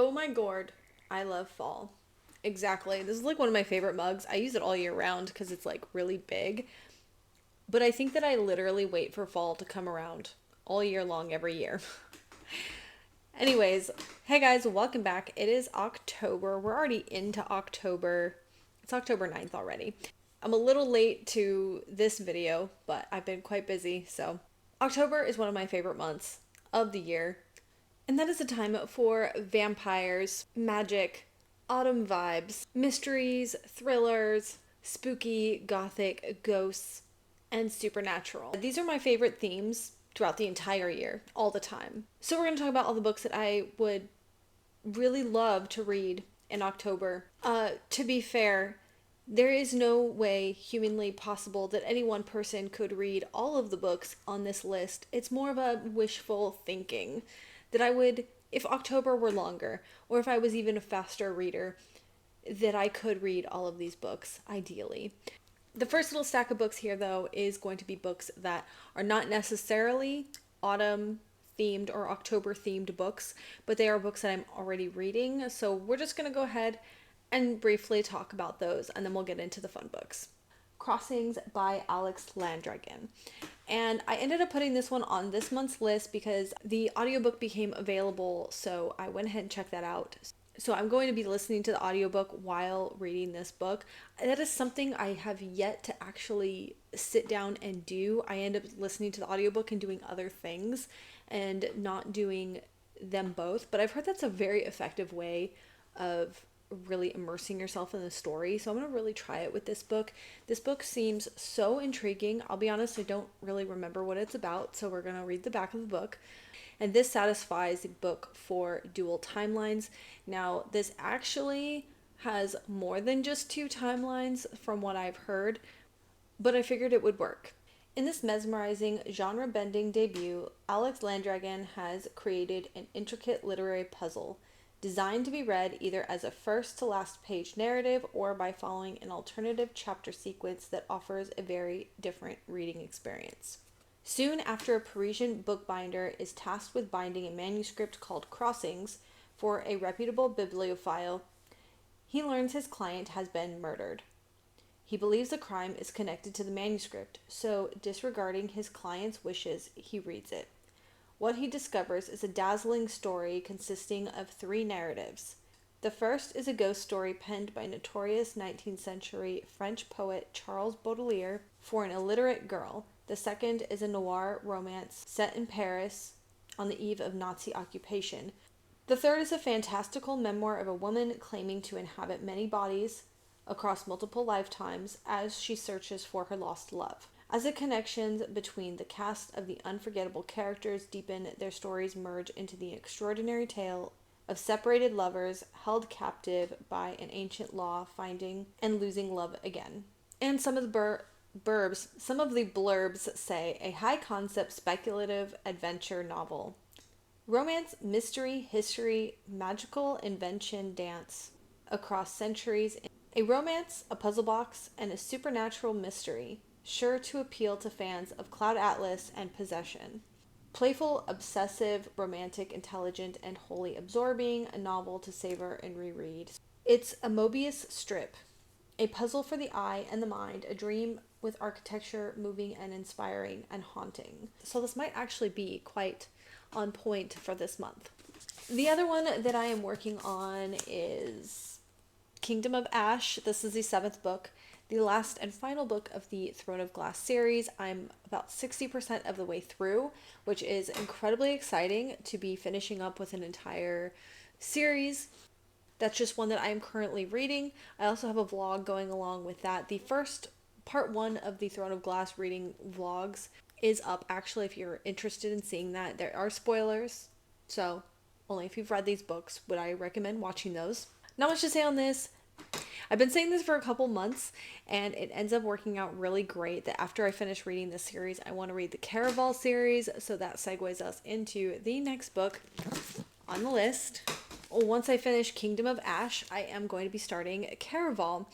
Oh my gourd. I love fall. Exactly. This is like one of my favorite mugs. I use it all year round because it's like really big. But I think that I literally wait for fall to come around all year long every year. Anyways, hey guys, welcome back. It is October. We're already into October. It's October 9th already. I'm a little late to this video, but I've been quite busy. So, October is one of my favorite months of the year. And that is a time for vampires, magic, autumn vibes, mysteries, thrillers, spooky, gothic, ghosts, and supernatural. These are my favorite themes throughout the entire year, all the time. So we're going to talk about all the books that I would really love to read in October. To be fair, there is no way humanly possible that any one person could read all of the books on this list. It's more of a wishful thinking that I would, if October were longer, or if I was even a faster reader, that I could read all of these books, ideally. The first little stack of books here, though, is going to be books that are not necessarily autumn themed or October themed books, but they are books that I'm already reading. So we're just going to go ahead and briefly talk about those, and then we'll get into the fun books. Crossings by Alex Landdragon. And I ended up putting this one on this month's list because the audiobook became available, so I went ahead and checked that out. So I'm going to be listening to the audiobook while reading this book. That is something I have yet to actually sit down and do. I end up listening to the audiobook and doing other things and not doing them both, but I've heard that's a very effective way of really immersing yourself in the story. So I'm going to really try it with this book. This book seems so intriguing. I'll be honest, I don't really remember what it's about, so we're going to read the back of the book. And this satisfies the book for dual timelines. Now, this actually has more than just two timelines from what I've heard, but I figured it would work. In this mesmerizing, genre-bending debut, Alex Landdragon has created an intricate literary puzzle designed to be read either as a first to last page narrative or by following an alternative chapter sequence that offers a very different reading experience. Soon after, a Parisian bookbinder is tasked with binding a manuscript called Crossings for a reputable bibliophile. He learns his client has been murdered. He believes the crime is connected to the manuscript, so disregarding his client's wishes, he reads it. What he discovers is a dazzling story consisting of three narratives. The first is a ghost story penned by notorious 19th century French poet Charles Baudelaire for an illiterate girl. The second is a noir romance set in Paris on the eve of Nazi occupation. The third is a fantastical memoir of a woman claiming to inhabit many bodies across multiple lifetimes as she searches for her lost love. As the connections between the cast of the unforgettable characters deepen, their stories merge into the extraordinary tale of separated lovers held captive by an ancient law, finding and losing love again. And some of the blurbs say a high concept speculative adventure novel. Romance, mystery, history, magical invention dance across centuries. A romance, a puzzle box, and a supernatural mystery, sure to appeal to fans of Cloud Atlas and Possession. Playful, obsessive, romantic, intelligent, and wholly absorbing, a novel to savor and reread. It's a Mobius strip, a puzzle for the eye and the mind, a dream with architecture moving and inspiring and haunting. So this might actually be quite on point for this month. The other one that I am working on is Kingdom of Ash. This is the 7th book, the last and final book of the Throne of Glass series. I'm about 60% of the way through, which is incredibly exciting to be finishing up with an entire series. That's just one that I am currently reading. I also have a vlog going along with that. The first part 1 of the Throne of Glass reading vlogs is up, actually, if you're interested in seeing that. There are spoilers, so only if you've read these books would I recommend watching those. Not much to say on this. I've been saying this for a couple months, and it ends up working out really great that after I finish reading this series, I want to read the Caraval series, so that segues us into the next book on the list. Once I finish Kingdom of Ash, I am going to be starting Caraval.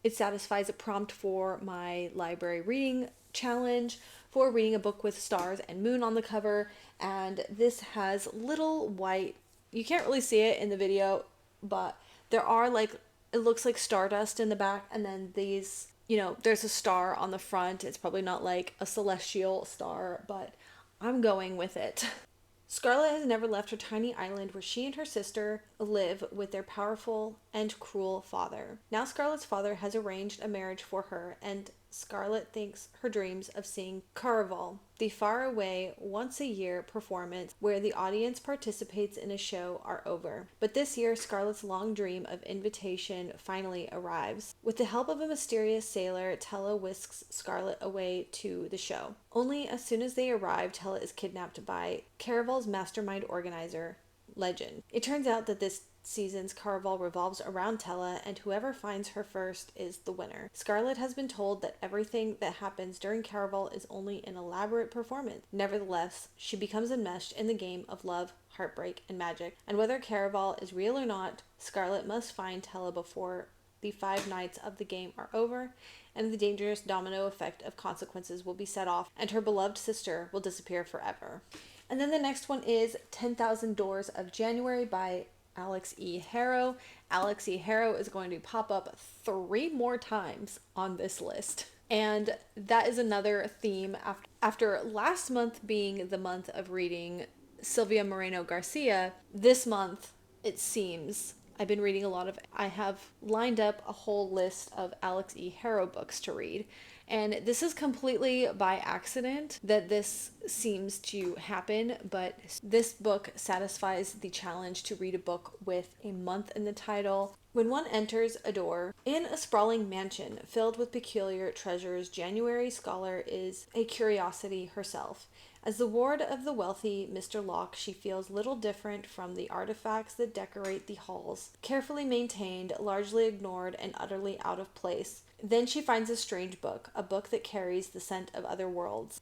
It satisfies a prompt for my library reading challenge for reading a book with stars and moon on the cover, and this has little white You can't really see it in the video, but there are like, it looks like stardust in the back, and then these, there's a star on the front. It's probably not like a celestial star, but I'm going with it. Scarlet has never left her tiny island where she and her sister live with their powerful and cruel father. Now Scarlet's father has arranged a marriage for her, and Scarlet thinks her dreams of seeing Caraval, the faraway once-a-year performance where the audience participates in a show, are over. But this year, Scarlet's long dream of invitation finally arrives. With the help of a mysterious sailor, Tella whisks Scarlet away to the show. Only as soon as they arrive, Tella is kidnapped by Caraval's mastermind organizer, Legend. It turns out that this season's Caraval revolves around Tella, and whoever finds her first is the winner. Scarlet has been told that everything that happens during Caraval is only an elaborate performance. Nevertheless, she becomes enmeshed in the game of love, heartbreak, and magic. And whether Caraval is real or not, Scarlet must find Tella before the 5 nights of the game are over, and the dangerous domino effect of consequences will be set off, and her beloved sister will disappear forever. And then the next one is 10,000 Doors of January by Alex E. Harrow. Alex E. Harrow is going to pop up 3 more times on this list. And that is another theme after last month being the month of reading Sylvia Moreno Garcia. This month, it seems, I've been reading a lot of, I have lined up a whole list of Alex E. Harrow books to read. And this is completely by accident that this seems to happen, but this book satisfies the challenge to read a book with a month in the title. When one enters a door in a sprawling mansion filled with peculiar treasures, January Scholar is a curiosity herself. As the ward of the wealthy Mr. Locke, she feels little different from the artifacts that decorate the halls, carefully maintained, largely ignored, and utterly out of place. Then she finds a strange book, a book that carries the scent of other worlds,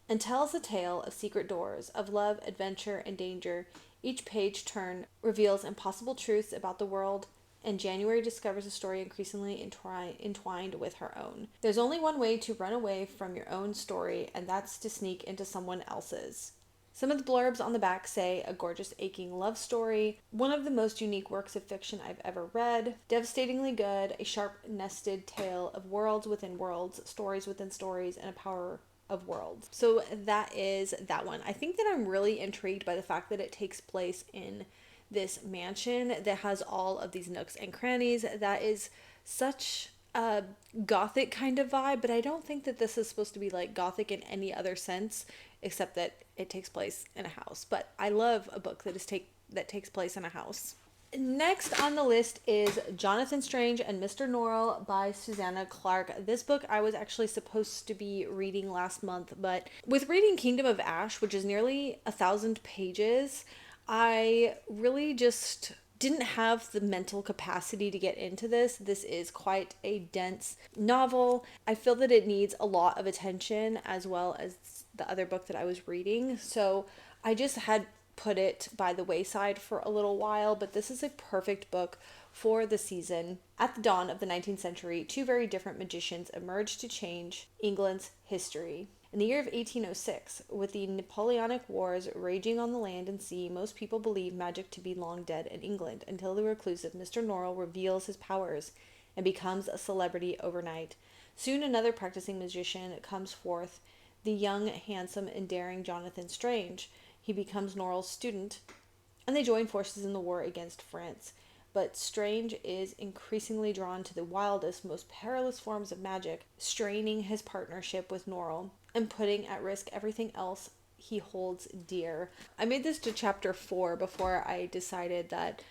and tells a tale of secret doors, of love, adventure, and danger. Each page turn reveals impossible truths about the world, and January discovers a story increasingly entwined with her own. There's only one way to run away from your own story, and that's to sneak into someone else's. Some of the blurbs on the back say, a gorgeous aching love story, one of the most unique works of fiction I've ever read, devastatingly good, a sharp nested tale of worlds within worlds, stories within stories, and a power of worlds. So that is that one. I think that I'm really intrigued by the fact that it takes place in this mansion that has all of these nooks and crannies. That is such a gothic kind of vibe, but I don't think that this is supposed to be like gothic in any other sense except that it takes place in a house. But I love a book that takes place in a house. Next on the list is Jonathan Strange and Mr. Norrell by Susanna Clarke. This book I was actually supposed to be reading last month, but with reading Kingdom of Ash, which is nearly 1,000 pages, I really just didn't have the mental capacity to get into this. This is quite a dense novel. I feel that it needs a lot of attention as well as the other book that I was reading. So I just had put it by the wayside for a little while, but this is a perfect book for the season. At the dawn of the 19th century, 2 very different magicians emerged to change England's history. In the year of 1806, with the Napoleonic Wars raging on the land and sea, most people believed magic to be long dead in England, until the reclusive Mr. Norrell reveals his powers and becomes a celebrity overnight. Soon another practicing magician comes forth, the young, handsome, and daring Jonathan Strange. He becomes Norrell's student, and they join forces in the war against France. But Strange is increasingly drawn to the wildest, most perilous forms of magic, straining his partnership with Norrell and putting at risk everything else he holds dear. I made this to chapter 4 before I decided that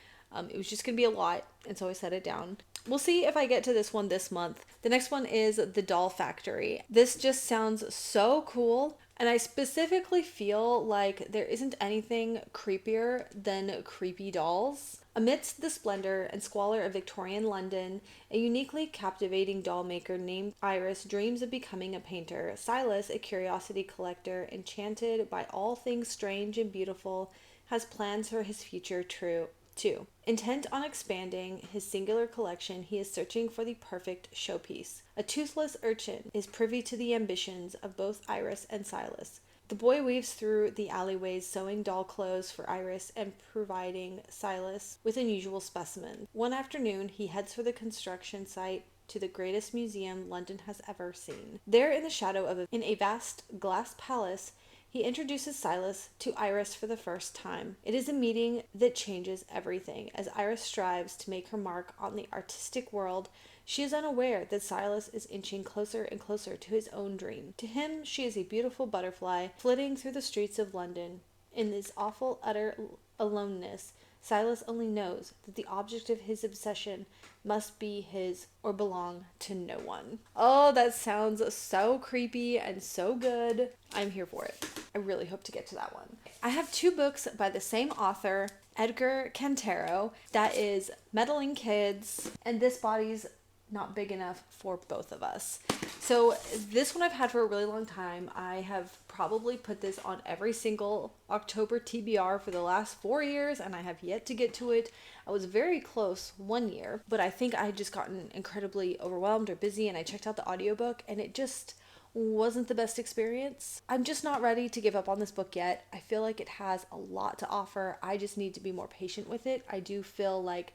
it was just going to be a lot, and so I set it down. We'll see if I get to this one this month. The next one is The Doll Factory. This just sounds so cool, and I specifically feel like there isn't anything creepier than creepy dolls. Amidst the splendor and squalor of Victorian London, a uniquely captivating doll maker named Iris dreams of becoming a painter. Silas, a curiosity collector, enchanted by all things strange and beautiful, has plans for his future too. Intent on expanding his singular collection, he is searching for the perfect showpiece. A toothless urchin is privy to the ambitions of both Iris and Silas. The boy weaves through the alleyways, sewing doll clothes for Iris and providing Silas with unusual specimens. One afternoon, he heads for the construction site to the greatest museum London has ever seen. There, in the shadow of in a vast glass palace, he introduces Silas to Iris for the first time. It is a meeting that changes everything. As Iris strives to make her mark on the artistic world, she is unaware that Silas is inching closer and closer to his own dream. To him, she is a beautiful butterfly flitting through the streets of London. In this awful, utter aloneness, Silas only knows that the object of his obsession must be his or belong to no one. Oh, that sounds so creepy and so good. I'm here for it. I really hope to get to that one. I have 2 books by the same author, Edgar Cantero. That is Meddling Kids and This Body's Not Big Enough for Both of Us. So this one I've had for a really long time. I have probably put this on every single October TBR for the last 4 years, and I have yet to get to it. I was very close one year, but I think I had just gotten incredibly overwhelmed or busy, and I checked out the audiobook, and it just wasn't the best experience. I'm just not ready to give up on this book yet. I feel like it has a lot to offer. I just need to be more patient with it. I do feel like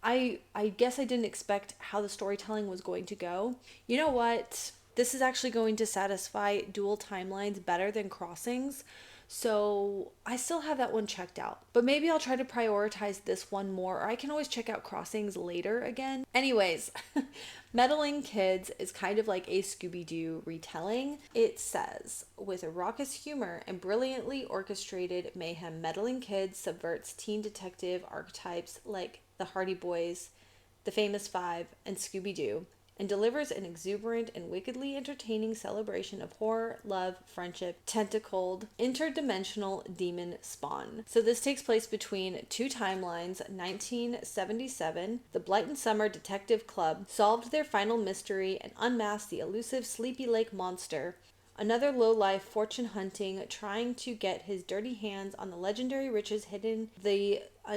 I guess I didn't expect how the storytelling was going to go. You know what? This is actually going to satisfy dual timelines better than Crossings. So I still have that one checked out. But maybe I'll try to prioritize this one more, or I can always check out Crossings later again. Anyways, Meddling Kids is kind of like a Scooby-Doo retelling. It says, with a raucous humor and brilliantly orchestrated mayhem, Meddling Kids subverts teen detective archetypes like the Hardy Boys, the Famous Five, and Scooby-Doo, and delivers an exuberant and wickedly entertaining celebration of horror, love, friendship, tentacled, interdimensional demon spawn. So this takes place between 2 timelines. 1977, the Blighton Summer Detective Club solved their final mystery and unmasked the elusive Sleepy Lake monster, another low-life fortune hunting trying to get his dirty hands on the legendary riches hidden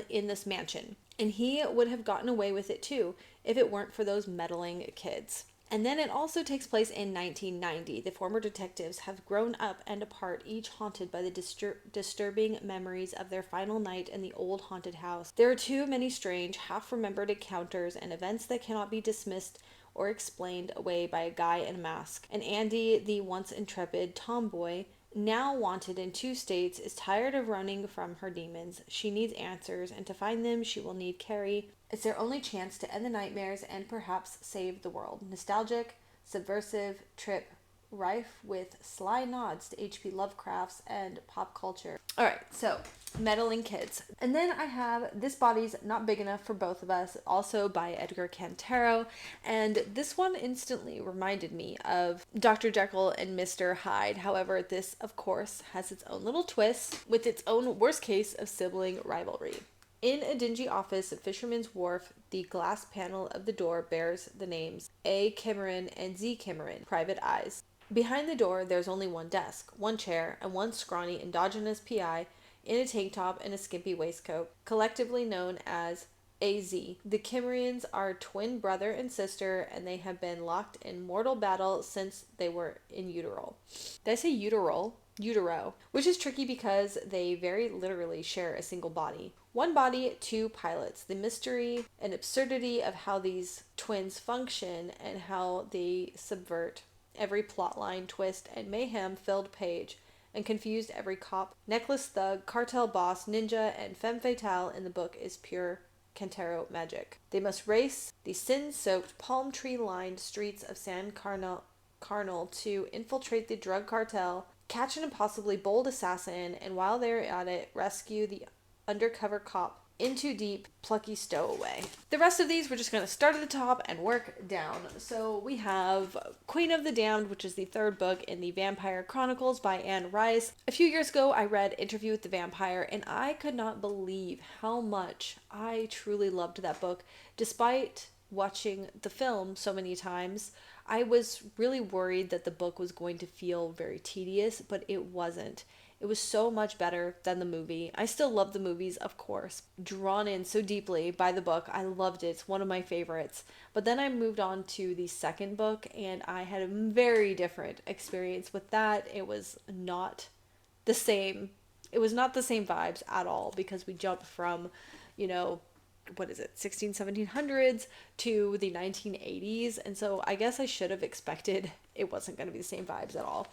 in this mansion. And he would have gotten away with it too if it weren't for those meddling kids. And then it also takes place in 1990. The former detectives have grown up and apart, each haunted by the disturbing memories of their final night in the old haunted house. There are too many strange, half-remembered encounters and events that cannot be dismissed or explained away by a guy in a mask. And Andy, the once intrepid tomboy, now wanted in 2 states, is tired of running from her demons. She needs answers, and to find them, she will need Carrie. It's their only chance to end the nightmares and perhaps save the world. Nostalgic, subversive trip, rife with sly nods to H.P. Lovecraft's and pop culture. Alright, so Meddling Kids. And then I have This Body's Not Big Enough for Both of Us, also by Edgar Cantero. And this one instantly reminded me of Dr. Jekyll and Mr. Hyde. However, this, of course, has its own little twist with its own worst case of sibling rivalry. In a dingy office at Fisherman's Wharf, the glass panel of the door bears the names A. Kimmerin and Z. Kimmerin, private eyes. Behind the door, there's only one desk, one chair, and one scrawny endogenous PI in a tank top and a skimpy waistcoat, collectively known as AZ. The Kimmerians are twin brother and sister, and they have been locked in mortal battle since they were in utero. Did I say utero? Utero, which is tricky because they very literally share a single body. One body, 2 pilots. The mystery and absurdity of how these twins function and how they subvert every plotline, twist, and mayhem-filled page, and confused every cop, necklace thug, cartel boss, ninja, and femme fatale in the book is pure Cantero magic. They must race the sin-soaked, palm tree-lined streets of San Carnal to infiltrate the drug cartel, catch an impossibly bold assassin, and while they're at it, rescue the undercover cop in too deep, plucky stowaway. The rest of these we're just going to start at the top and work down. So we have Queen of the Damned, which is the 3rd book in the Vampire Chronicles by Anne Rice. A few years ago I read Interview with the Vampire, and I could not believe how much I truly loved that book. Despite watching the film so many times, I was really worried that the book was going to feel very tedious, but it wasn't. It was so much better than the movie. I still love the movies, of course. Drawn in so deeply by the book. I loved it. It's one of my favorites. But then I moved on to the 2nd book, and I had a very different experience with that. It was not the same, it was not the same vibes at all, because we jumped from, you know, what is it, 1700s to the 1980s. And so I guess I should have expected it wasn't going to be the same vibes at all.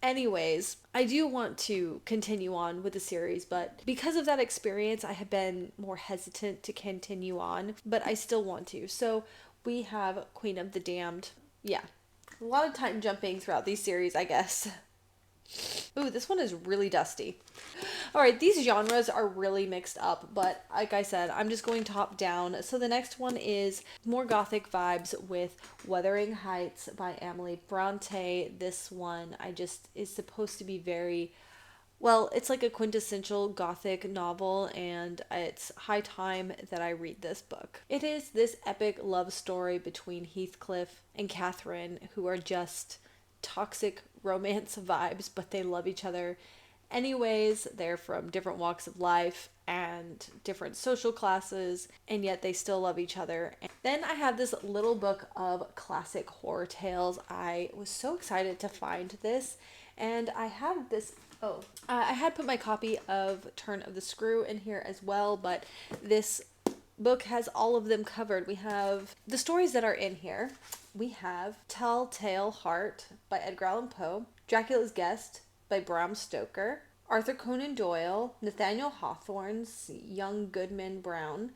Anyways, I do want to continue on with the series, but because of that experience, I have been more hesitant to continue on, but I still want to. So we have Queen of the Damned. Yeah, a lot of time jumping throughout these series, I guess. Ooh, this one is really dusty. All right, these genres are really mixed up, but like I said, I'm just going top down. So the next one is more gothic vibes with Wuthering Heights by Emily Bronte. This one is supposed to be very, well, it's like a quintessential gothic novel, and it's high time that I read this book. It is this epic love story between Heathcliff and Catherine, who are just toxic romance vibes, but they love each other. Anyways, they're from different walks of life and different social classes, and yet they still love each other. And then I have this little book of classic horror tales. I was so excited to find this, and I have this. I had put my copy of Turn of the Screw in here as well, but this book has all of them covered. We have the stories that are in here. We have Telltale Heart by Edgar Allan Poe, Dracula's Guest by Bram Stoker, Arthur Conan Doyle, Nathaniel Hawthorne's Young Goodman Brown,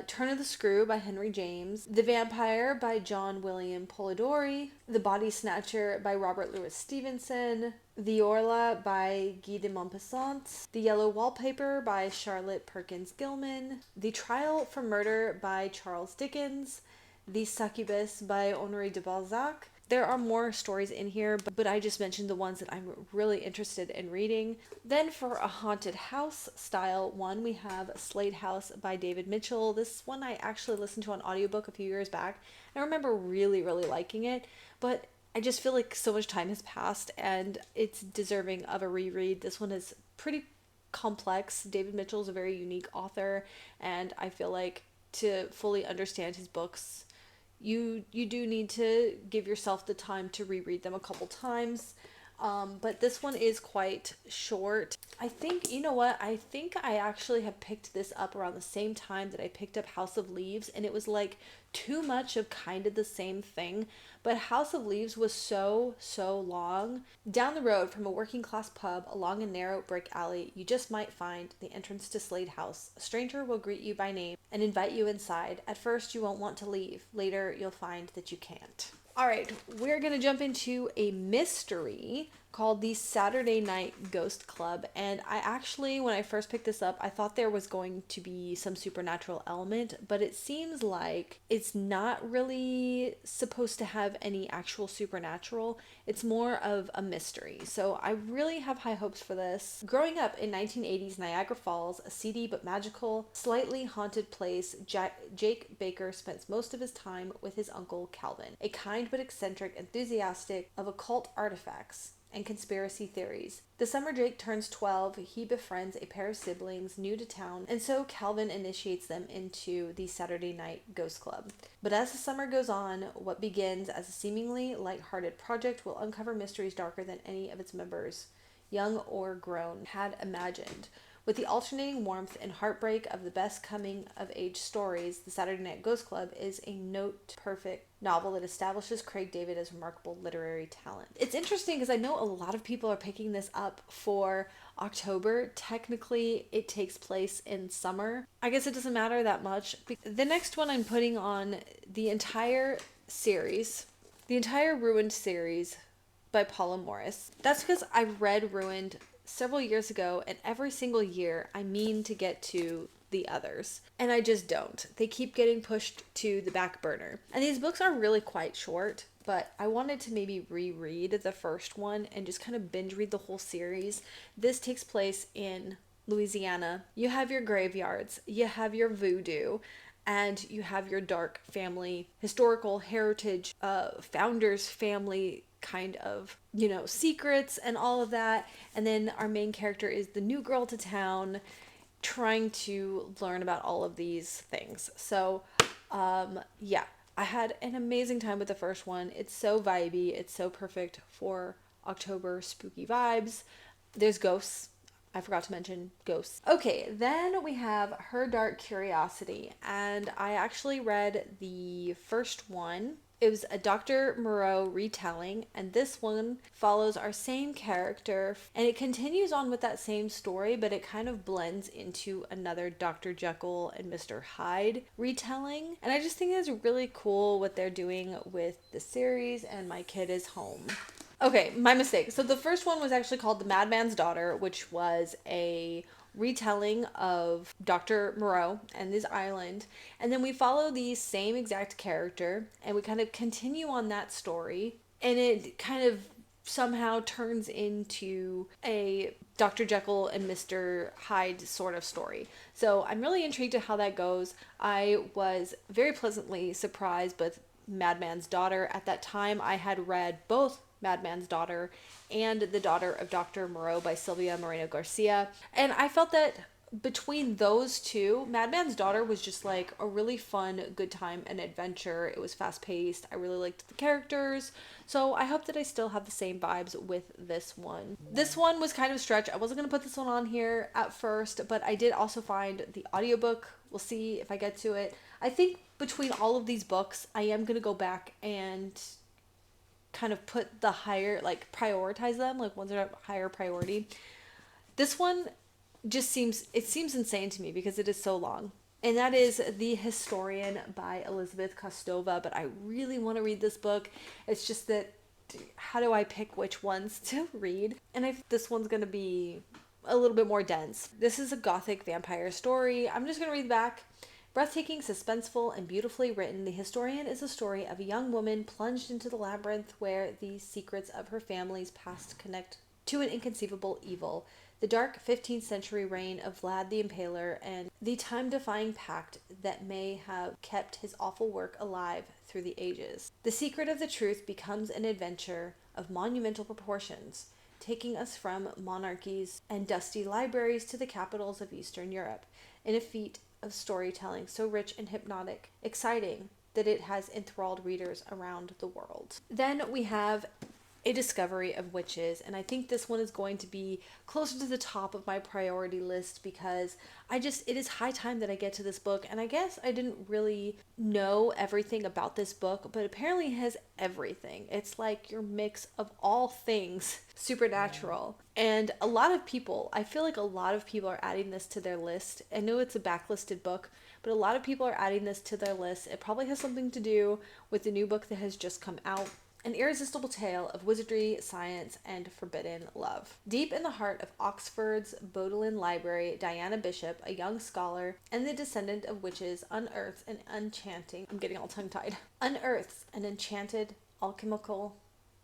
Turn of the Screw by Henry James, The Vampire by John William Polidori, The Body Snatcher by Robert Louis Stevenson, The Orla by Guy de Maupassant, The Yellow Wallpaper by Charlotte Perkins Gilman, The Trial for Murder by Charles Dickens, The Succubus by Honoré de Balzac. There are more stories in here, but I just mentioned the ones that I'm really interested in reading. Then for a haunted house style one, we have Slade House by David Mitchell. This one I actually listened to on audiobook a few years back. I remember really, really liking it, but I just feel like so much time has passed and it's deserving of a reread. This one is pretty complex. David Mitchell is a very unique author, and I feel like to fully understand his books, you do need to give yourself the time to reread them a couple times. But this one is quite short. I think, you know what? I think I actually have picked this up around the same time that I picked up House of Leaves, and it was like too much of kind of the same thing. But House of Leaves was so long. Down the road from a working class pub along a narrow brick alley, you just might find the entrance to Slade House. A stranger will greet you by name and invite you inside. At first, you won't want to leave. Later, you'll find that you can't. All right, we're going to jump into a mystery called the Saturday Night Ghost Club. And I actually, when I first picked this up, I thought there was going to be some supernatural element, but it seems like it's not really supposed to have any actual supernatural. It's more of a mystery. So I really have high hopes for this. Growing up in 1980s Niagara Falls, a seedy but magical, slightly haunted place, Jake Baker spends most of his time with his uncle Calvin, a kind but eccentric enthusiastic of occult artifacts and conspiracy theories. The summer Jake turns 12, he befriends a pair of siblings new to town, and so Calvin initiates them into the Saturday Night Ghost Club. But as the summer goes on, what begins as a seemingly light-hearted project will uncover mysteries darker than any of its members, young or grown, had imagined. With the alternating warmth and heartbreak of the best coming-of-age stories, The Saturday Night Ghost Club is a note-perfect novel that establishes Craig David as remarkable literary talent. It's interesting because I know a lot of people are picking this up for October. Technically, it takes place in summer. I guess it doesn't matter that much. The next one I'm putting on the entire series, the entire Ruined series by Paula Morris. That's because I read Ruined several years ago, and every single year I mean to get to the others, and I just don't. They keep getting pushed to the back burner. And these books are really quite short, but I wanted to maybe reread the first one and just kind of binge read the whole series. This takes place in Louisiana. You have your graveyards, you have your voodoo, and you have your dark family, historical heritage, founders family kind of, secrets and all of that. And then our main character is the new girl to town trying to learn about all of these things. So, yeah, I had an amazing time with the first one. It's so vibey. It's so perfect for October spooky vibes. There's ghosts. I forgot to mention ghosts. Okay, then we have Her Dark Curiosity, and I actually read the first one. It was a Dr. Moreau retelling, and this one follows our same character, and it continues on with that same story, but it kind of blends into another Dr. Jekyll and Mr. Hyde retelling. And I just think it's really cool what they're doing with the series, and my kid is home. Okay, my mistake. So the first one was actually called The Madman's Daughter, which was a retelling of Dr. Moreau and his island. And then we follow the same exact character and we kind of continue on that story. And it kind of somehow turns into a Dr. Jekyll and Mr. Hyde sort of story. So I'm really intrigued to how that goes. I was very pleasantly surprised with Madman's Daughter. At that time, I had read both Madman's Daughter and The Daughter of Dr. Moreau by Sylvia Moreno Garcia. And I felt that between those two, Madman's Daughter was just like a really fun, good time and adventure. It was fast paced. I really liked the characters. So I hope that I still have the same vibes with this one. This one was kind of a stretch. I wasn't going to put this one on here at first, but I did also find the audiobook. We'll see if I get to it. I think between all of these books, I am going to go back and kind of put the higher, like prioritize them, like ones that are higher priority. This one just seems insane to me because it is so long. And that is The Historian by Elizabeth Kostova, but I really want to read this book. It's just that, how do I pick which ones to read? And I think this one's going to be a little bit more dense. This is a gothic vampire story. I'm just going to read back. Breathtaking, suspenseful, and beautifully written, The Historian is a story of a young woman plunged into the labyrinth where the secrets of her family's past connect to an inconceivable evil. The dark 15th century reign of Vlad the Impaler and the time-defying pact that may have kept his awful work alive through the ages. The secret of the truth becomes an adventure of monumental proportions, taking us from monarchies and dusty libraries to the capitals of Eastern Europe, in a feat of storytelling so rich and hypnotic, exciting, that it has enthralled readers around the world. Then we have A Discovery of Witches, and I think this one is going to be closer to the top of my priority list because it is high time that I get to this book, and I guess I didn't really know everything about this book, but apparently it has everything. It's like your mix of all things supernatural. And I feel like a lot of people are adding this to their list. I know it's a backlisted book, but a lot of people are adding this to their list. It probably has something to do with the new book that has just come out. An irresistible tale of wizardry, science, and forbidden love. Deep in the heart of Oxford's Bodleian Library, Diana Bishop, a young scholar and the descendant of witches, unearths an enchanted alchemical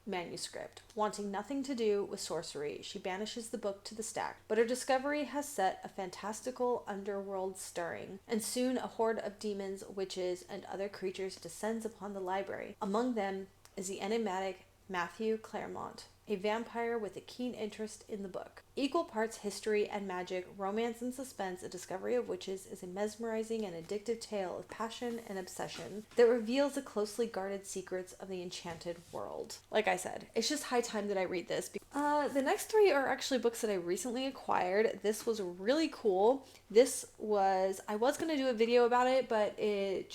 manuscript. Wanting nothing to do with sorcery, she banishes the book to the stack. But her discovery has set a fantastical underworld stirring, and soon a horde of demons, witches, and other creatures descends upon the library. Among them is the enigmatic Matthew Claremont, a vampire with a keen interest in the book. Equal parts history and magic, romance and suspense, A Discovery of Witches is a mesmerizing and addictive tale of passion and obsession that reveals the closely guarded secrets of the enchanted world. Like I said, it's just high time that I read this. The next three are actually books that I recently acquired. This was really cool. I was going to do a video about it, but I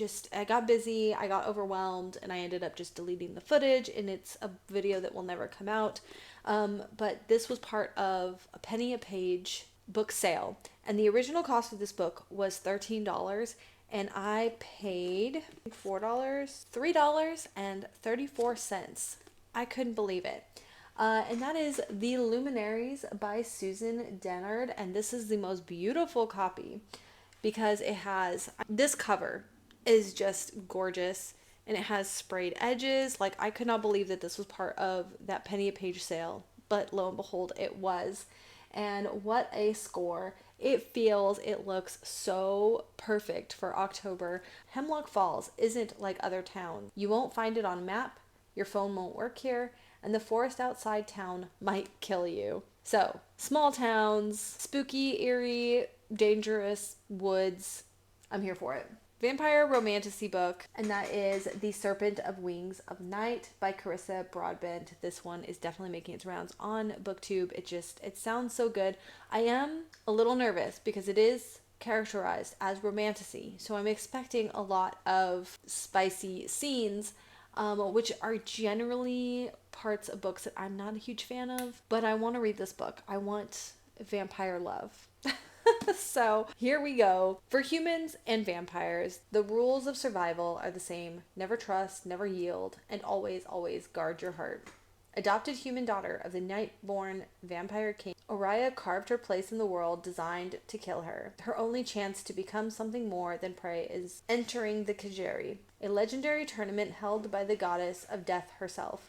got busy, I got overwhelmed, and I ended up just deleting the footage, and it's a video that will never come out. But this was part of a penny a page book sale, and the original cost of this book was $13, and I paid $3.34. I couldn't believe it. And that is The Luminaries by Susan Dennard, and this is the most beautiful copy because it has, this cover is just gorgeous, and it has sprayed edges. Like, I could not believe that this was part of that penny a page sale, but lo and behold, it was. And what a score. It looks so perfect for October. Hemlock Falls isn't like other towns. You won't find it on a map, your phone won't work here, and the forest outside town might kill you. So, small towns, spooky, eerie, dangerous woods. I'm here for it. vampire romantasy book, and that is The Serpent of Wings of Night by Carissa Broadbent. This one is definitely making its rounds on booktube. It sounds so good. I am a little nervous because it is characterized as romantasy, so I'm expecting a lot of spicy scenes, which are generally parts of books that I'm not a huge fan of, but I want to read this book. I want vampire love. So here we go. For humans and vampires, the rules of survival are the same. Never trust, never yield, and always, always guard your heart. Adopted human daughter of the night-born vampire king, Oriya carved her place in the world designed to kill her. Her only chance to become something more than prey is entering the Kajeri, a legendary tournament held by the goddess of death herself.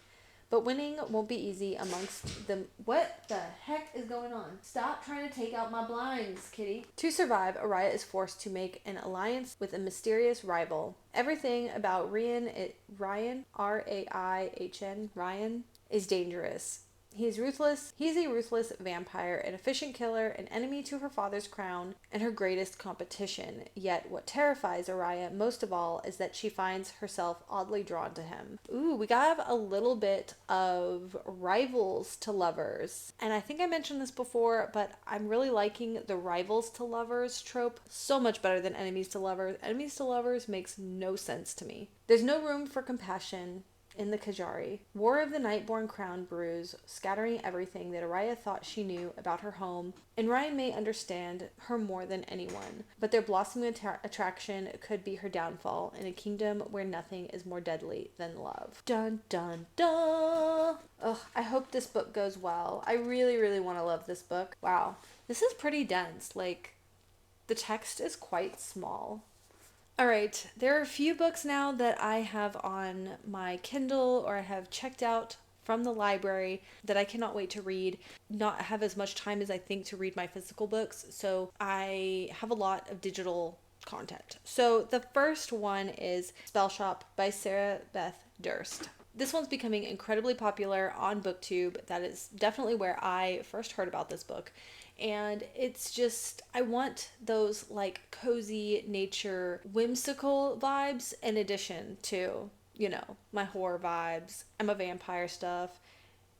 But winning won't be easy amongst them. What the heck is going on? Stop trying to take out my blinds, kitty. To survive, Oriya is forced to make an alliance with a mysterious rival. Everything about Ryan, R-A-I-H-N, Ryan, is dangerous. He's a ruthless vampire, an efficient killer, an enemy to her father's crown, and her greatest competition. Yet what terrifies Oriya most of all is that she finds herself oddly drawn to him. Ooh, we got a little bit of rivals to lovers. And I think I mentioned this before, but I'm really liking the rivals to lovers trope so much better than enemies to lovers. Enemies to lovers makes no sense to me. There's no room for compassion in the Kajari. War of the Nightborn crown brews, scattering everything that Oriya thought she knew about her home, and Ryan may understand her more than anyone, but their blossoming attraction could be her downfall in a kingdom where nothing is more deadly than love. Dun dun dun! Ugh, I hope this book goes well. I really, really want to love this book. Wow, this is pretty dense. Like, the text is quite small. All right, there are a few books now that I have on my Kindle or I have checked out from the library that I cannot wait to read. Not have as much time as I think to read my physical books, so I have a lot of digital content. So the first one is Spell Shop by Sarah Beth Durst. This one's becoming incredibly popular on BookTube. That is definitely where I first heard about this book. And it's just, I want those like cozy nature, whimsical vibes in addition to, my horror vibes. I'm a vampire stuff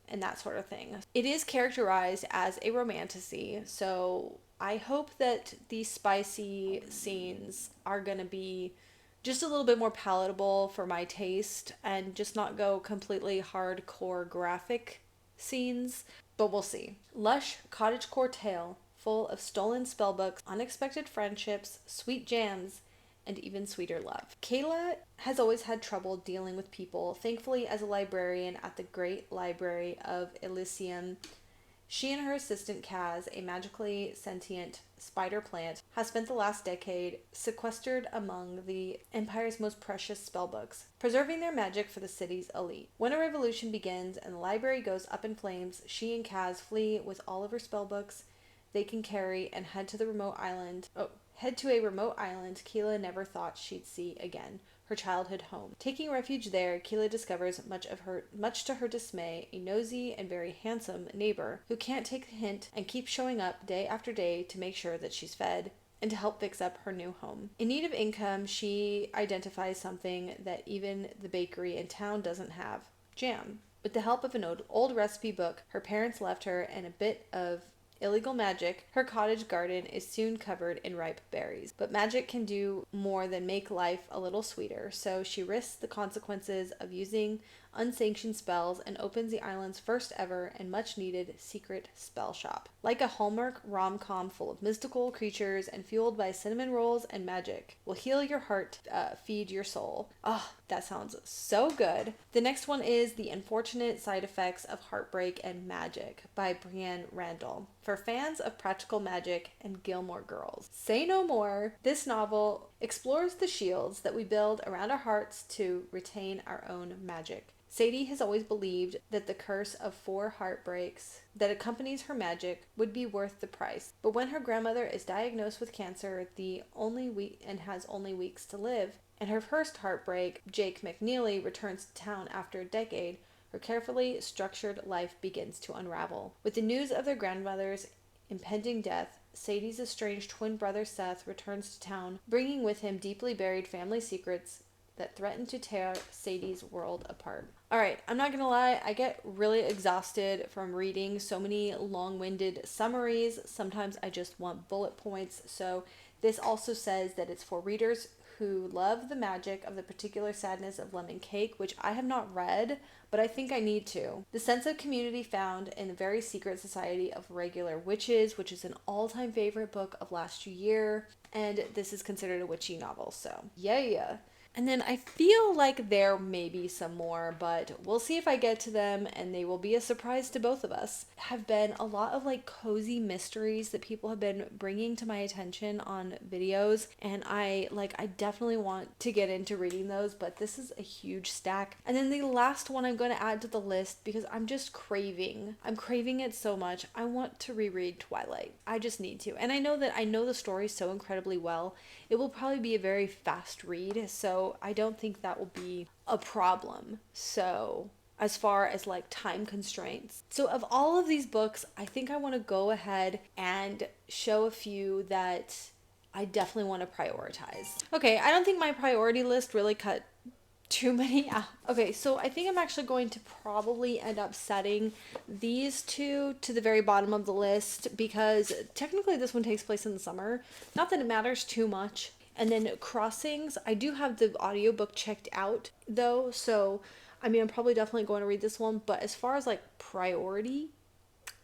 and that sort of thing. It is characterized as a romantasy, so I hope that these spicy scenes are going to be just a little bit more palatable for my taste and just not go completely hardcore graphic scenes. But we'll see. Lush cottagecore tale full of stolen spellbooks, unexpected friendships, sweet jams, and even sweeter love. Kayla has always had trouble dealing with people. Thankfully, as a librarian at the Great Library of Elysium, she and her assistant Kaz, a magically sentient spider plant, has spent the last decade sequestered among the Empire's most precious spellbooks, preserving their magic for the city's elite. When a revolution begins and the library goes up in flames, she and Kaz flee with all of her spellbooks they can carry and head to a remote island Keela never thought she'd see again. Her childhood home. Taking refuge there, Keela discovers, much to her dismay, a nosy and very handsome neighbor who can't take the hint and keeps showing up day after day to make sure that she's fed and to help fix up her new home. In need of income, she identifies something that even the bakery in town doesn't have: jam. With the help of an old recipe book her parents left her and a bit of illegal magic, her cottage garden is soon covered in ripe berries. But magic can do more than make life a little sweeter, so she risks the consequences of using unsanctioned spells and opens the island's first ever and much needed secret spell shop. Like a Hallmark rom-com full of mystical creatures and fueled by cinnamon rolls and magic, will heal your heart, feed your soul. Oh, that sounds so good. The next one is The Unfortunate Side Effects of Heartbreak and Magic by Brienne Randall. For fans of practical magic and Gilmore Girls. Say no more. This novel explores the shields that we build around our hearts to retain our own magic. Sadie has always believed that the curse of 4 heartbreaks that accompanies her magic would be worth the price. But when her grandmother is diagnosed with cancer and has only weeks to live, and her first heartbreak, Jake McNeely, returns to town after a decade, her carefully structured life begins to unravel. With the news of their grandmother's impending death, Sadie's estranged twin brother Seth returns to town, bringing with him deeply buried family secrets that threaten to tear Sadie's world apart. All right, I'm not gonna lie, I get really exhausted from reading so many long-winded summaries. Sometimes I just want bullet points. So this also says that it's for readers who love the magic of the particular sadness of lemon cake, which I have not read, but I think I need to. The sense of community found in the very secret society of regular witches, which is an all-time favorite book of last year, and this is considered a witchy novel, so yeah. And then I feel like there may be some more, but we'll see if I get to them, and they will be a surprise to both of us. Have been a lot of like cozy mysteries that people have been bringing to my attention on videos, and I definitely want to get into reading those, but this is a huge stack. And then the last one I'm going to add to the list because I'm craving it so much. I want to reread Twilight. I just need to. And I know the story so incredibly well. It will probably be a very fast read, so I don't think that will be a problem. So as far as like time constraints. So of all of these books, I think I want to go ahead and show a few that I definitely want to prioritize. Okay, I don't think my priority list really cut too many out. Okay, so I think I'm actually going to probably end up setting these two to the very bottom of the list because technically this one takes place in the summer. Not that it matters too much. And then Crossings, I do have the audiobook checked out though, so I mean I'm probably definitely going to read this one, but as far as like priority,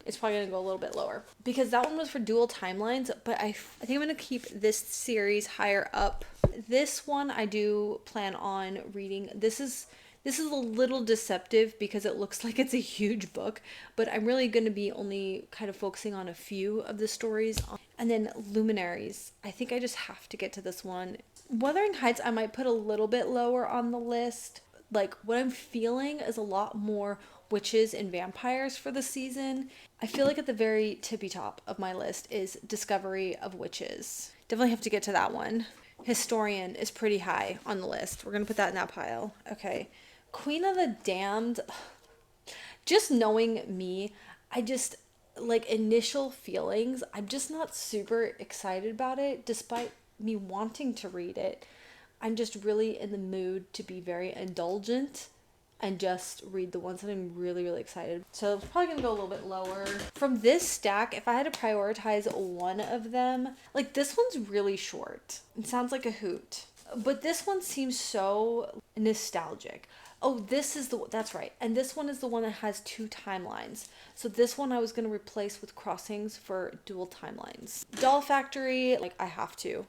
it's probably going to go a little bit lower because that one was for dual timelines, but I think I'm going to keep this series higher up. This one I do plan on reading. This is a little deceptive because it looks like it's a huge book, but I'm really going to be only kind of focusing on a few of the stories. And then Luminaries, I think I just have to get to this one. Wuthering Heights I might put a little bit lower on the list. Like what I'm feeling is a lot more witches and vampires for the season. I feel like at the very tippy top of my list is Discovery of Witches. Definitely have to get to that one. Historian is pretty high on the list. We're going to put that in that pile. Okay. Queen of the Damned. Just knowing me, I just, like initial feelings, I'm just not super excited about it despite me wanting to read it. I'm just really in the mood to be very indulgent and just read the ones that I'm really, really excited. So it's probably gonna go a little bit lower. From this stack, if I had to prioritize one of them, like this one's really short. It sounds like a hoot. But this one seems so nostalgic. Oh, that's right. And this one is the one that has two timelines. So this one I was going to replace with Crossings for dual timelines. Doll Factory, like I have to.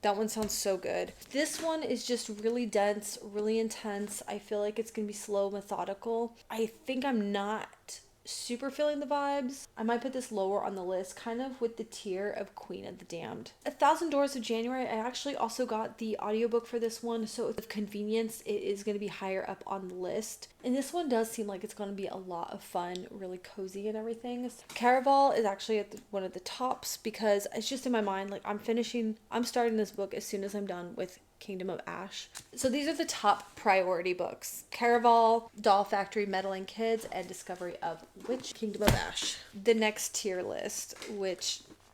That one sounds so good. This one is just really dense, really intense. I feel like it's going to be slow, methodical. I think I'm not super feeling the vibes. I might put this lower on the list, kind of with the tier of Queen of the Damned. 1,000 Doors of January, I actually also got the audiobook for this one, so of convenience, it is going to be higher up on the list. And this one does seem like it's going to be a lot of fun, really cozy and everything. Caraval is actually at one of the tops because it's just in my mind, like I'm starting this book as soon as I'm done with Kingdom of Ash. So these are the top priority books: Caraval, Doll Factory, Meddling Kids, and Discovery of Witch, Kingdom of Ash. The next tier list,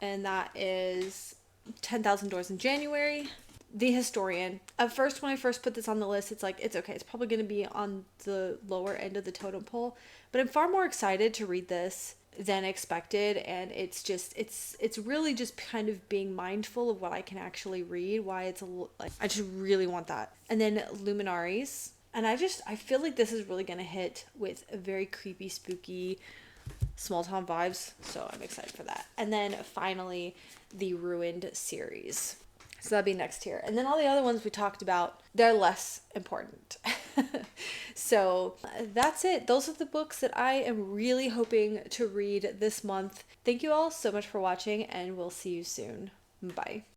and that is 10,000 Doors in January. The Historian. At first, when I first put this on the list, it's like, it's okay. It's probably going to be on the lower end of the totem pole, but I'm far more excited to read this than expected, and it's really just kind of being mindful of what I can actually read, why it's I just really want that. And then Luminaries, and I feel like this is really gonna hit with a very creepy, spooky, small town vibes, so I'm excited for that. And then finally the Ruined series, so that'd be next here. And then all the other ones we talked about, they're less important. So that's it. Those are the books that I am really hoping to read this month. Thank you all so much for watching, and we'll see you soon. Bye.